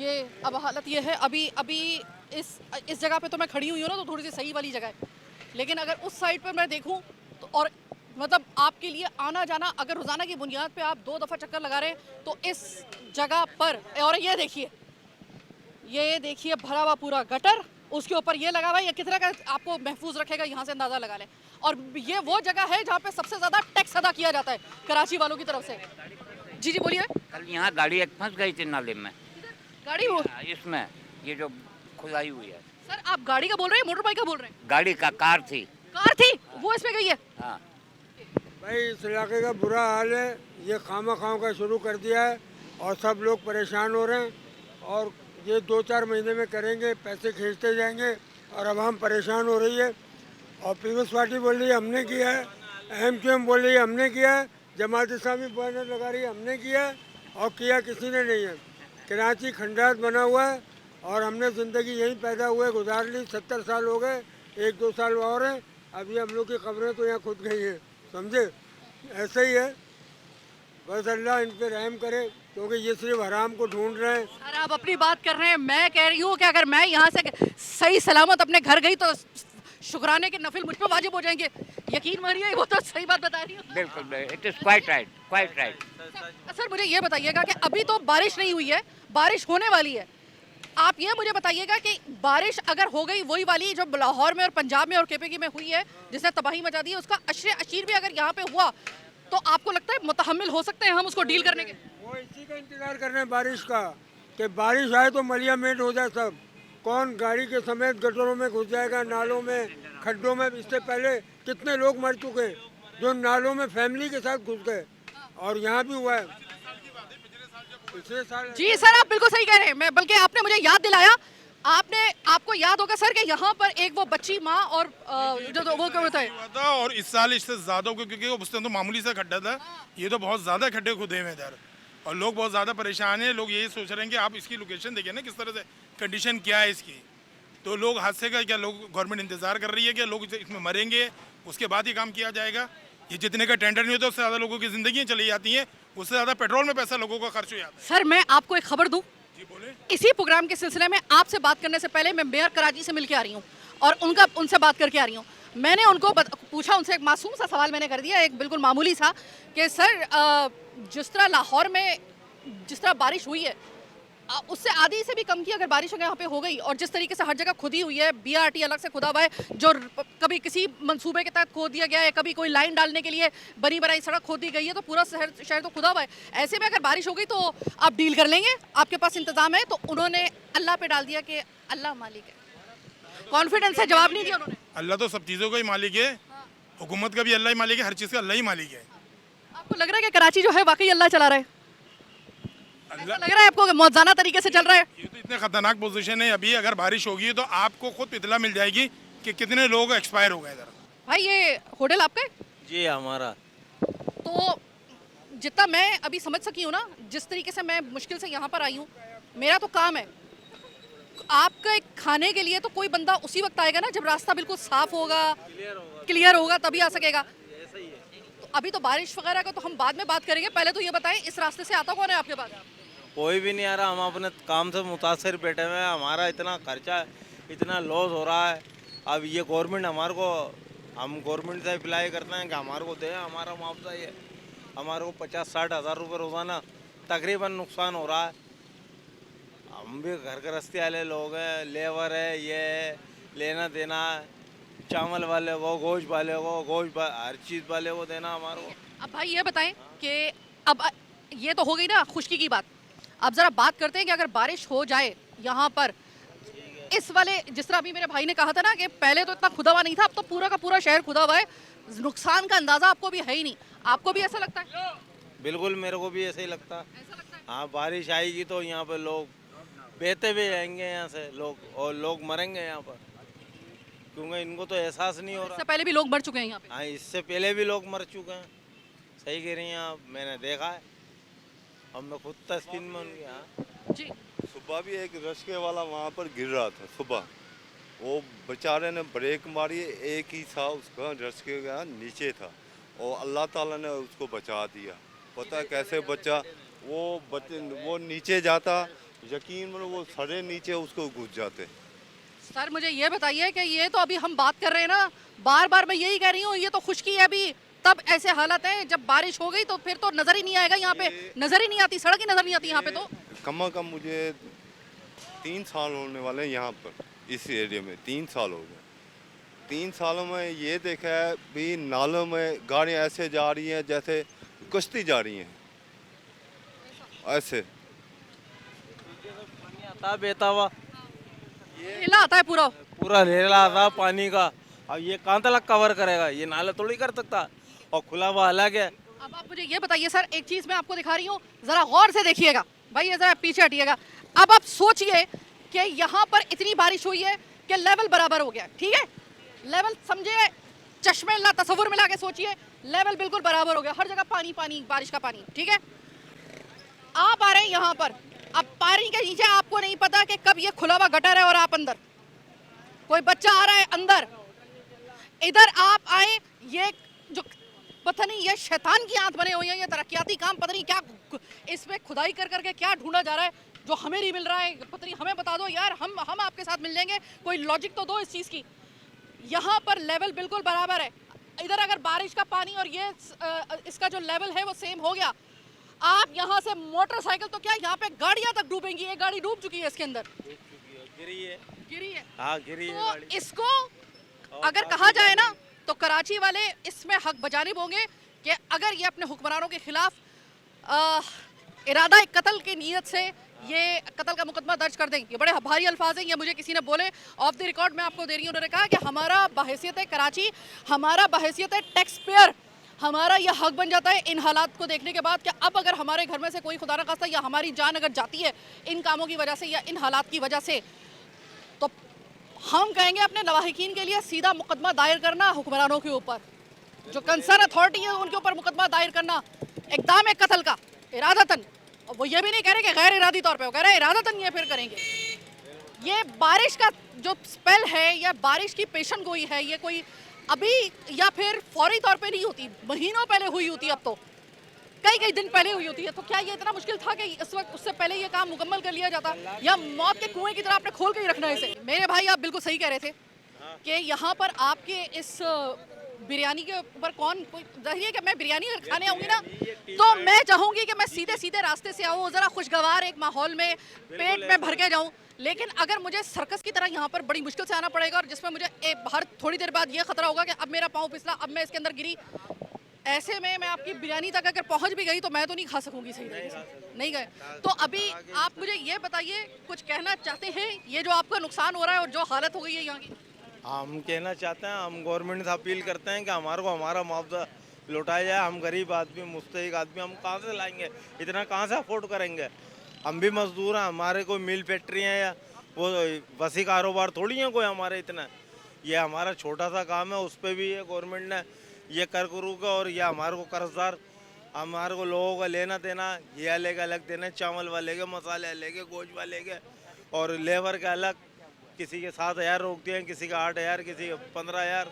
ये अब हालत ये है, अभी अभी इस जगह पे तो मैं खड़ी हुई हूँ ना, तो थोड़ी सी सही वाली जगह है, लेकिन अगर उस साइड पर मैं देखूँ तो, और मतलब आपके लिए आना जाना अगर रोज़ाना की बुनियाद पे आप 2 दफ़ा चक्कर लगा रहे हैं तो इस जगह पर, और ये देखिए भरा हुआ पूरा गटर, उसके ऊपर ये लगा हुआ है, ये कितना का आपको महफूज रखेगा यहाँ से अंदाज़ा लगा लें। और ये वो जगह है जहाँ पे सबसे ज़्यादा टैक्स अदा किया जाता है कराची वालों की तरफ से। जी जी बोलिए। कल यहाँ गाड़ी एक फंस गई थी नाले में। गाड़ी वो इसमें ये जो खुदाई हुई है। सर आप गाड़ी का बोल रहे हैं, मोटर बाइक का बोल रहे हैं? गाड़ी का कार थी। कार थी, वो इसमें गई है। हाँ भाई इस इलाके का बुरा हाल है, ये खामा खाओं का शुरू कर दिया है और सब लोग परेशान हो रहे हैं और ये 2-4 महीने में करेंगे, पैसे खींचते जाएंगे और अब हम परेशान हो रही है। और पीपल्स पार्टी बोल रही है हमने किया है, एमक्यूएम बोल रही है हमने किया है, जमात इस्लामी बैनर लगा रही है हमने किया है, और किया किसी ने नहीं है। कराची खंडात बना हुआ है और हमने ज़िंदगी यहीं पैदा हुए गुजार ली, 70 साल हो गए, 1-2 साल और हैं, अभी हम लोग की खबरें तो यहाँ खुद गई हैं, समझे। ऐसे ही है, बस अल्लाह इन पे रहम करे, क्योंकि ये सिर्फ हराम को ढूंढ रहे हैं। सर आप अपनी बात कर रहे हैं, मैं कह रही हूँ कि अगर मैं यहाँ से सही सलामत अपने घर गई तो शुक्राने के नफिल मुझ पर वाजिब हो जाएंगे। यकीन मानिए वो तो सही बात बता रही हूँ। बिल्कुल, it is quite right, quite right. Sir मुझे ये बताइएगा कि अभी तो बारिश नहीं हुई है, बारिश होने वाली है। आप ये मुझे बताइएगा कि बारिश अगर हो गई वही वाली जो लाहौर में और पंजाब में और केपीके में हुई है जिसने तबाही मचा दी है, उसका अशरे अशीर भी अगर यहाँ पे हुआ तो आपको लगता है मुतहम्मिल हो सकते हैं हम उसको डील करने के? वो इसी का इंतजार कर रहे हैं बारिश का, कि बारिश आए तो मलिया मेट हो जाए सब। कौन गाड़ी के समेत गटरों में घुस जाएगा, नालों में, खड्डों में। इससे पहले कितने लोग मर चुके जो नालों में फैमिली के साथ घुस गए, और यहाँ भी हुआ है पिछले साल। जी सर आप बिल्कुल सही कह रहे हैं, मैं बल्कि आपने मुझे याद दिलाया, आपको याद होगा सर कि यहाँ पर एक वो बच्ची माँ और जो वो क्या होता है हुआ था, और इस साल इससे ज्यादा क्योंकि उस टाइम तो मामूली सा खड्डा था, ये तो बहुत ज्यादा खड्डे खुदे हुए इधर और लोग बहुत ज्यादा परेशान हैं। लोग यही सोच रहे हैं कि आप इसकी लोकेशन देखिए ना किस तरह से कंडीशन क्या है इसकी, तो लोग हादसे का क्या लोग गवर्नमेंट इंतजार कर रही है कि लोग इसमें मरेंगे उसके बाद ही काम किया जाएगा। ये जितने का टेंडर नहीं होता उससे ज़्यादा लोगों की जिंदगी चली जाती हैं, उससे ज़्यादा पेट्रोल में पैसा लोगों का खर्च हो जाता है। सर मैं आपको एक खबर दूं, जी बोले। इसी प्रोग्राम के सिलसिले में आपसे बात करने से पहले मैं मेयर कराची से मिलकर आ रही हूँ और उनसे बात करके आ रही हूँ। मैंने उनको पूछा, उनसे एक मासूम सा सवाल मैंने कर दिया, एक बिल्कुल मामूली सा, कि सर जिस तरह लाहौर में जिस तरह बारिश हुई है उससे आधी से भी कम की अगर बारिश अगर यहाँ पे हो गई, और जिस तरीके से हर जगह खुदी हुई है, बीआरटी अलग से खुदा हुआ है जो कभी किसी मंसूबे के तहत खोद दिया गया है, कभी कोई लाइन डालने के लिए बनी बनाई सड़क खोद दी गई है, तो पूरा शहर तो खुदा हुआ है। ऐसे में अगर बारिश हो गई तो आप डील कर लेंगे, आपके पास इंतजाम है? तो उन्होंने अल्लाह पे डाल दिया कि अल्लाह मालिक है। कॉन्फिडेंस से जवाब नहीं दिया उन्होंने। अल्लाह तो सब चीज़ों का ही मालिक है, हुकूमत का भी अल्लाह ही मालिक है, हर चीज़ का अल्लाह ही मालिक है। आपको लग रहा है कि कराची जो है वाकई अल्लाह चला रहा है? ऐसा लग रहा है आपको कि मौजाना तरीके से चल रहा है? ये तो इतने खतरनाक पोजीशन है, अभी अगर बारिश होगी तो आपको खुद इतला मिल जाएगी कि कितने लोग एक्सपायर हो गए इधर। भाई ये होटल आपका है? जी हमारा। तो जितना मैं अभी समझ सकी हूँ ना, जिस तरीके से मैं मुश्किल से यहाँ पर आई हूँ, मेरा तो काम है, आपका एक खाने के लिए तो कोई बंदा उसी वक्त आएगा ना जब रास्ता बिल्कुल साफ होगा, क्लियर होगा, तभी आ सकेगा। तो अभी तो बारिश वगैरह का तो हम बाद में बात करेंगे, पहले तो ये बताएं इस रास्ते से आता कौन है आपके पास? कोई भी नहीं आ रहा, हम अपने काम से मुतासर बैठे हुए हैं, हमारा इतना खर्चा इतना लॉस हो रहा है। अब ये गवर्नमेंट हमारे को, हम गवर्नमेंट से अप्लाई करते हैं कि हमारे को दे हमारा मुआवजा, ये हमारे को 50-60 हज़ार रुपये रोज़ाना तकरीबन नुकसान हो रहा है। हम भी घर गृहस्थी वाले लोग हैं, लेबर है, ये है, लेना देना है, चावल वाले को, गोश्त वाले को, हर चीज़ वाले को देना हमारे को। अब भाई ये बताएं कि अब ये तो हो गई ना खुशकी की बात, अब ज़रा बात करते हैं कि अगर बारिश हो जाए यहाँ पर इस वाले, जिस तरह अभी मेरे भाई ने कहा था ना कि पहले तो इतना खुदा हुआ नहीं था, अब तो पूरा का पूरा शहर खुदा हुआ है, नुकसान का अंदाज़ा आपको भी है ही नहीं। आपको भी ऐसा लगता है? बिल्कुल मेरे को भी ऐसा ही लगता है। हाँ बारिश आएगी तो यहाँ पे लोग बहते भी जाएंगे यहाँ से लोग, और लोग मरेंगे यहाँ पर, क्योंकि इनको तो एहसास नहीं हो रहा। इससे पहले भी लोग मर चुके हैं यहाँ पे। हाँ इससे पहले भी लोग मर चुके हैं, सही कह रही हैं आप, मैंने देखा है, अब मैं खुद तस्वीर में उनके। हाँ जी सुबह भी एक रश्के वाला वहाँ पर गिर रहा था सुबह, वो बेचारे ने ब्रेक मारी, एक ही था उसका रश्के का नीचे था और अल्लाह ताला ने उसको बचा दिया। पता है कैसे बचा? वो नीचे जाता यकीन मतलब वो सड़े नीचे उसको घुस जाते। सर मुझे ये बताइए कि ये तो अभी हम बात कर रहे हैं ना, बार बार मैं यही कह रही हूँ, ये तो खुशकी है अभी, तब ऐसे हालत है, जब बारिश हो गई तो फिर तो नजर ही नहीं आएगा यहाँ पे, नजर ही नहीं आती, सड़क ही नजर नहीं आती यहाँ पे तो। कम से कम मुझे 3 साल होने वाले हैं यहाँ पर, इस एरिया में 3 साल हो गए। 3 सालों में ये देखा है भी नालों में गाड़ियाँ ऐसे जा रही हैं जैसे कश्ती जा रही हैं, ऐसे पानी आता बहता हुआ, हिला आता है पूरा। पूरा रेला आता पानी का। अब ये कहाँ तक कवर करेगा, ये नाला थोड़ी कर सकता, और खुला हुआ अलग है। अब आप मुझे ये बताइए सर, एक चीज मैं आपको दिखा रही हूँ, जरा गौर से देखिएगा भाई, ये जरा पीछे हटिएगा। अब आप सोचिए कि यहाँ पर इतनी बारिश हुई है कि लेवल बराबर हो गया, ठीक है, लेवल समझिए, चश्मे ला तस्वुर मिला के सोचिए, लेवल बिल्कुल बराबर हो गया, हर जगह पानी पानी, बारिश का पानी, ठीक है। आप आ रहे हैं यहाँ पर, अब पानी के नीचे आपको नहीं पता कि कब ये खुला हुआ गटर है और आप अंदर, कोई बच्चा आ रहा है अंदर, इधर आप आए, ये जो पता नहीं ये शैतान की आंत बने हुई है, ये तरक्याती काम पता नहीं क्या इसमें खुदाई कर करके क्या ढूंढा जा रहा है जो हमें नहीं मिल रहा है, पता नहीं, हमें बता दो यार, हम आपके साथ मिल जाएंगे, कोई लॉजिक तो दो इस चीज़ की। यहाँ पर लेवल बिल्कुल बराबर है, इधर अगर बारिश का पानी और ये इसका जो लेवल है वो सेम हो गया, आप यहाँ से मोटरसाइकिल तो क्या यहाँ पे गाड़ियाँ तक डूबेंगी, ये गाड़ी डूब चुकी है इसके अंदर, गिरी है, गिरी है। हाँ गिरी है तो गाड़ी। इसको अगर कहा जाए ना तो कराची वाले इसमें हक बजानिब होंगे कि अगर ये अपने हुक्मरानों के खिलाफ इरादा कत्ल की नीयत से ये कत्ल का मुकदमा दर्ज कर दें। ये बड़े भारी अल्फाज हैं, ये मुझे किसी ने बोले ऑफ द रिकॉर्ड, मैं आपको दे रही हूँ, उन्होंने कहा कि हमारा बहैसियत कराची, हमारा बहैसियत टैक्स पेयर, हमारा यह हक बन जाता है इन हालात को देखने के बाद कि अब अगर हमारे घर में से कोई खुदा न खास्ता या हमारी जान अगर जाती है इन कामों की वजह से या इन हालात की वजह से, तो हम कहेंगे अपने लवाहिकीन के लिए सीधा मुकदमा दायर करना हुक्मरानों के ऊपर, जो कंसर्न अथॉरिटी है उनके ऊपर मुकदमा दायर करना इक़दाम है कत्ल का इरादतन। और वो ये भी नहीं कह रहे कि गैर इरादी तौर पे, वो कह रहे हैं इरादतन ये फिर करेंगे। ये बारिश का जो स्पेल है या बारिश की पेशन गोई है, ये कोई अभी या फिर फौरी तौर पे नहीं होती, महीनों पहले हुई होती, अब तो कई दिन पहले हुई होती है। तो क्या ये इतना मुश्किल था कि इस वक्त उससे पहले ये काम मुकम्मल कर लिया जाता, या मौत के कुएं की तरह आपने खोल के ही रखना है इसे? मेरे भाई आप बिल्कुल सही कह रहे थे कि यहाँ पर आपके इस बिरयानी के ऊपर कौन, कोई जाहिर है कि मैं बिरयानी अगर खाने आऊँगी ना तो मैं चाहूँगी कि मैं सीधे सीधे रास्ते से आऊँ, ज़रा खुशगवार एक माहौल में पेट में भर के जाऊँ। लेकिन अगर मुझे सर्कस की तरह यहाँ पर बड़ी मुश्किल से आना पड़ेगा और जिसमें मुझे हर थोड़ी देर बाद ये खतरा होगा कि अब मेरा पाँव फिसला, अब मैं इसके अंदर गिरी, ऐसे में मैं आपकी बिरयानी तक अगर पहुँच भी गई तो मैं तो नहीं खा सकूँगी सही तरीके से, नहीं गए। तो अभी आप मुझे ये बताइए, कुछ कहना चाहते हैं, ये जो आपका नुकसान हो रहा है और जो हालत हो गई है यहाँ की? हम कहना चाहते हैं, हम गवर्नमेंट से अपील करते हैं कि हमारे को हमारा मुआवजा लौटाया जाए। हम गरीब आदमी, मुस्तहिक आदमी, हम कहाँ से लाएंगे, इतना कहाँ से अफोर्ड करेंगे? हम भी मजदूर हैं, हमारे कोई मिल फैक्ट्री हैं या वो वसी कारोबार थोड़ी है कोई हमारे इतना। ये हमारा छोटा सा काम है, उस पर भी ये गवर्नमेंट ने ये कर करू का, और ये हमारे को कर्जदार, हमारे को लोगों का लेना देना, ये अलग अलग देना, चावल वाले के, मसाले अलग के, गोश्त वाले के, और लेबर के अलग, किसी के 7,000 रोक दिए, किसी का 8,000, किसी का 15,000।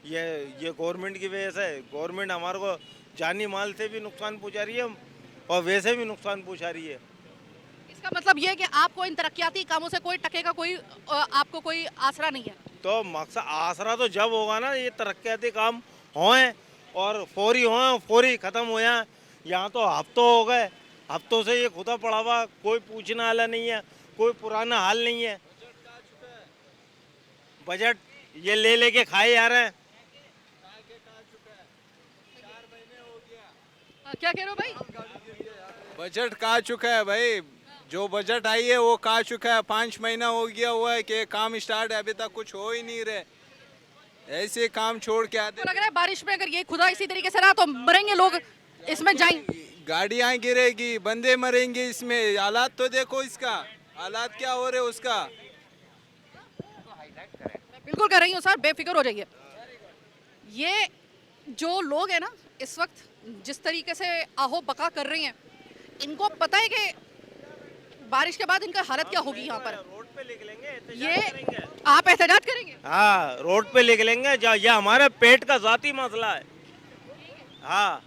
ये गवर्नमेंट की वजह से, गवर्नमेंट हमारे को जानी माल से भी नुकसान पहुँचा रही है और वैसे भी नुकसान पहुँचा रही है। इसका मतलब ये है कि आपको इन तरक्याती कामों से कोई टके का कोई आपको कोई आसरा नहीं है? तो मकसद आसरा तो जब होगा ना ये तरक्याती काम होएं और फौरी होएं, फौरी ख़त्म हो जाए। यहाँ तो हफ्तों हो गए, हफ्तों से ये खुदा पड़ा हुआ, कोई पूछने वाला नहीं है, कोई पुराना हाल नहीं है। बजट ये ले लेके खाए जा रहे हैं। क्या कह रहे हो भाई? बजट कहा चुका है भाई, जो बजट आई है वो कहा चुका है। 5 महीना हो गया हुआ है कि काम स्टार्ट है, अभी तक कुछ हो ही नहीं रहे, ऐसे काम छोड़ के आते। तो लग रहा है बारिश में अगर ये खुदा इसी तरीके से रहा तो मरेंगे लोग, इसमें जाएंगे, गाड़ियां गिरेगी, बंदे मरेंगे इसमें। हालात तो देखो इसका, हालात क्या हो रहे उसका। बिल्कुल कर रही हूँ सर, बेफिक्र हो जाइए। ये जो लोग हैं ना इस वक्त जिस तरीके से आहो बका कर रहे हैं, इनको पता है कि बारिश के बाद इनका हालत क्या होगी। यहाँ पर रोड पे लिख लेंगे, ये आप एहतजाज करेंगे? हाँ, रोड पे लिख लेंगे, ये हमारे पेट का जाती मसला है। हाँ,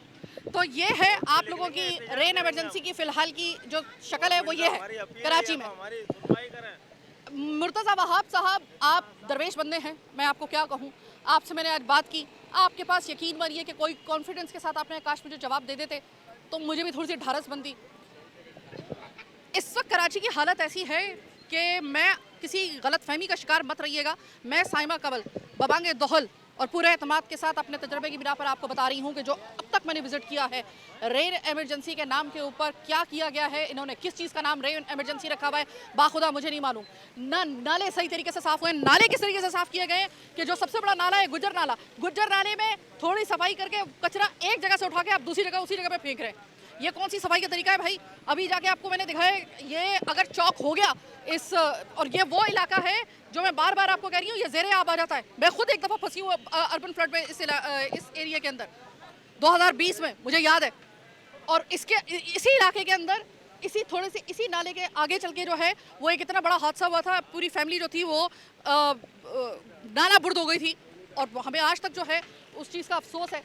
तो ये है आप लोगों की रेन इमरजेंसी की फिलहाल की जो शक्ल है वो ये है कराची में। हमारी सुनवाई करें। मुर्तज़ा वहाब साहब, आप दरवेश बंदे हैं, मैं आपको क्या कहूँ। आपसे मैंने आज बात की, आपके पास यकीन मानिए कि कोई कॉन्फिडेंस के साथ आपने काश मुझे जवाब दे देते तो मुझे भी थोड़ी सी ढारस बनती। इस वक्त कराची की हालत ऐसी है कि मैं किसी गलत फहमी का शिकार मत रहिएगा। मैं साइमा कबल बबांगे दोहल और पूरे एतमाद के साथ अपने तजर्बे की बिना पर आपको बता रही हूँ कि जो अब तक मैंने विजिट किया है, रेन इमरजेंसी के नाम के ऊपर क्या किया गया है, इन्होंने किस चीज़ का नाम रेन इमरजेंसी रखा हुआ है, बाखुदा मुझे नहीं मालूम। ना नाले सही तरीके से साफ़ हुए, नाले किस तरीके से साफ़ किए गए कि जो सबसे बड़ा नाला है गुज्जर नाला, गुज्जर नाले में थोड़ी सफाई करके कचरा एक जगह से उठा के आप दूसरी जगह उसी जगह पे फेंक रहे हैं। ये कौन सी सफाई का तरीका है भाई? अभी जाके आपको मैंने दिखाया, ये अगर चौक हो गया इस, और ये वो इलाका है जो मैं बार बार आपको कह रही हूँ ये ज़ेरे आब आ जाता है। मैं खुद एक दफ़ा फंसी हूँ अर्बन फ्लड में इस एरिया के अंदर 2020 में, मुझे याद है। और इसके इसी इलाके के अंदर इसी थोड़े से इसी नाले के आगे चल के जो है वो एक इतना बड़ा हादसा हुआ था, पूरी फैमिली जो थी वो नाला बुर्द हो गई थी। और हमें आज तक जो है उस चीज़ का अफसोस है।